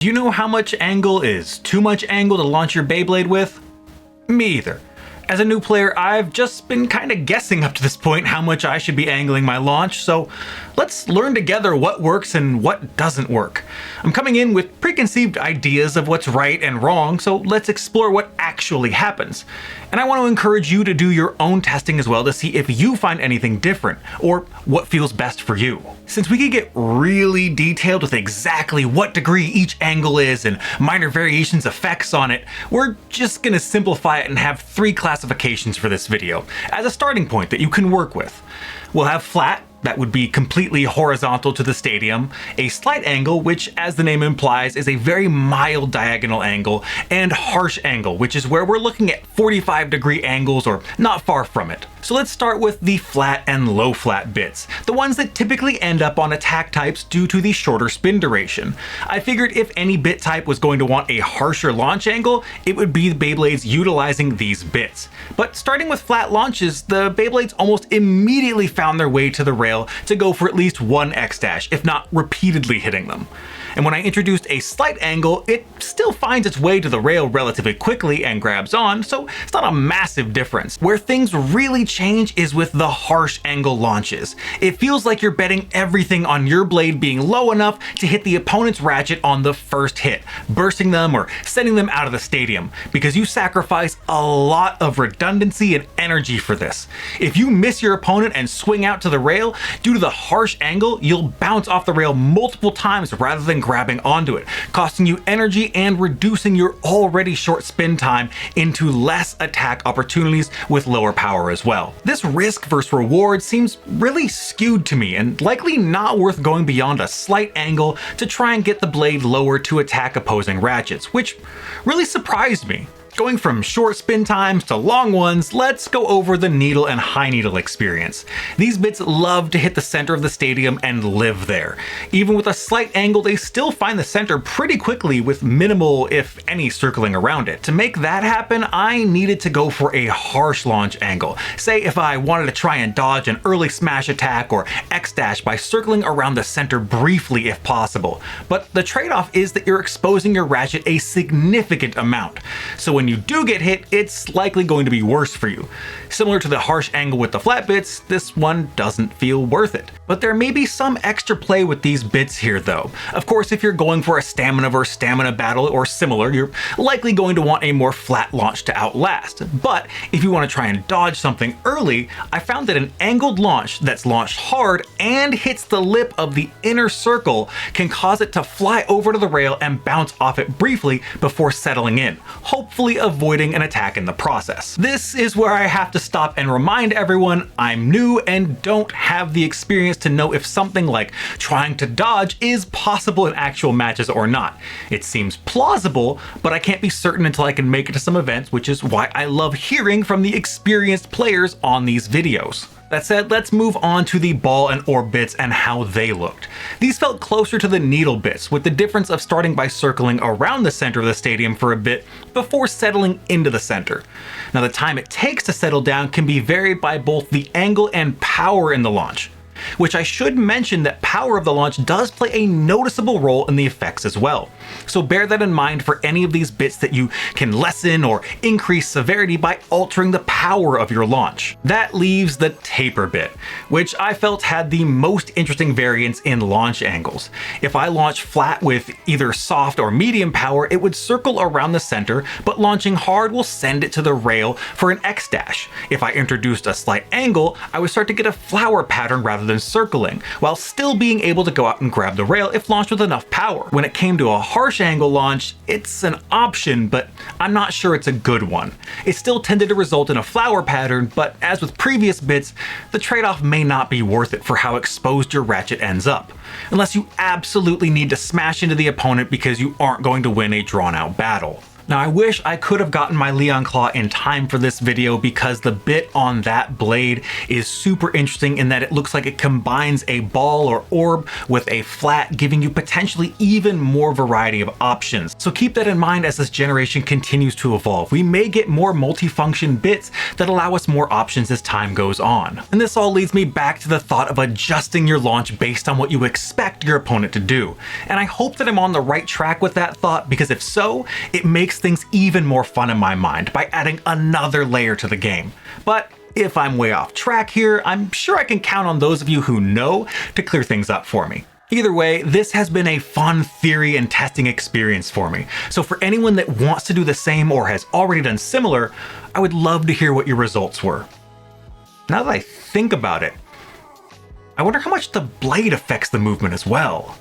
Do you know how much angle is too much angle to launch your Beyblade with? Me either. As a new player, I've just been kind of guessing up to this point how much I should be angling my launch, so let's learn together what works and what doesn't work. I'm coming in with preconceived ideas of what's right and wrong, so let's explore what actually happens. And I want to encourage you to do your own testing as well to see if you find anything different, or what feels best for you. Since we could get really detailed with exactly what degree each angle is and minor variations effects on it, we're just going to simplify it and have 3 classifications for this video as a starting point that you can work with. We'll have flat, that would be completely horizontal to the stadium, a slight angle, which as the name implies is a very mild diagonal angle, and harsh angle, which is where we're looking at 45-degree angles or not far from it. So let's start with the flat and low flat bits, the ones that typically end up on attack types due to the shorter spin duration. I figured if any bit type was going to want a harsher launch angle, it would be the Beyblades utilizing these bits. But starting with flat launches, the Beyblades almost immediately found their way to the rail to go for at least one X-dash, if not repeatedly hitting them. And when I introduced a slight angle, it still finds its way to the rail relatively quickly and grabs on, so it's not a massive difference. Where things really change is with the harsh angle launches. It feels like you're betting everything on your blade being low enough to hit the opponent's ratchet on the first hit, bursting them or sending them out of the stadium, because you sacrifice a lot of redundancy and energy for this. If you miss your opponent and swing out to the rail, due to the harsh angle, you'll bounce off the rail multiple times rather than grabbing onto it, costing you energy and reducing your already short spin time into less attack opportunities with lower power as well. This risk versus reward seems really skewed to me and likely not worth going beyond a slight angle to try and get the blade lower to attack opposing ratchets, which really surprised me. Going from short spin times to long ones, let's go over the needle and high needle experience. These bits love to hit the center of the stadium and live there. Even with a slight angle, they still find the center pretty quickly with minimal, if any, circling around it. To make that happen, I needed to go for a harsh launch angle. Say if I wanted to try and dodge an early smash attack or X-dash by circling around the center briefly if possible. But the trade-off is that you're exposing your ratchet a significant amount. So when you do get hit, it's likely going to be worse for you. Similar to the harsh angle with the flat bits, this one doesn't feel worth it. But there may be some extra play with these bits here though. Of course, if you're going for a stamina versus stamina battle or similar, you're likely going to want a more flat launch to outlast. But if you want to try and dodge something early, I found that an angled launch that's launched hard and hits the lip of the inner circle can cause it to fly over to the rail and bounce off it briefly before settling in, hopefully avoiding an attack in the process. This is where I have to stop and remind everyone I'm new and don't have the experience to know if something like trying to dodge is possible in actual matches or not. It seems plausible, but I can't be certain until I can make it to some events, which is why I love hearing from the experienced players on these videos. That said, let's move on to the ball and orb bits and how they looked. These felt closer to the needle bits, with the difference of starting by circling around the center of the stadium for a bit before settling into the center. Now, the time it takes to settle down can be varied by both the angle and power in the launch, which I should mention that power of the launch does play a noticeable role in the effects as well. So bear that in mind for any of these bits that you can lessen or increase severity by altering the power of your launch. That leaves the taper bit, which I felt had the most interesting variance in launch angles. If I launch flat with either soft or medium power, it would circle around the center, but launching hard will send it to the rail for an X-dash. If I introduced a slight angle, I would start to get a flower pattern rather than circling, while still being able to go out and grab the rail if launched with enough power. When it came to a harsh angle launch, it's an option, but I'm not sure it's a good one. It still tended to result in a flower pattern, but as with previous bits, the trade-off may not be worth it for how exposed your ratchet ends up, unless you absolutely need to smash into the opponent because you aren't going to win a drawn-out battle. Now I wish I could have gotten my Leon Claw in time for this video because the bit on that blade is super interesting in that it looks like it combines a ball or orb with a flat, giving you potentially even more variety of options. So keep that in mind as this generation continues to evolve. We may get more multifunction bits that allow us more options as time goes on. And this all leads me back to the thought of adjusting your launch based on what you expect your opponent to do. And I hope that I'm on the right track with that thought, because if so, it makes things even more fun in my mind by adding another layer to the game. But if I'm way off track here, I'm sure I can count on those of you who know to clear things up for me. Either way, this has been a fun theory and testing experience for me. So for anyone that wants to do the same or has already done similar, I would love to hear what your results were. Now that I think about it, I wonder how much the blade affects the movement as well.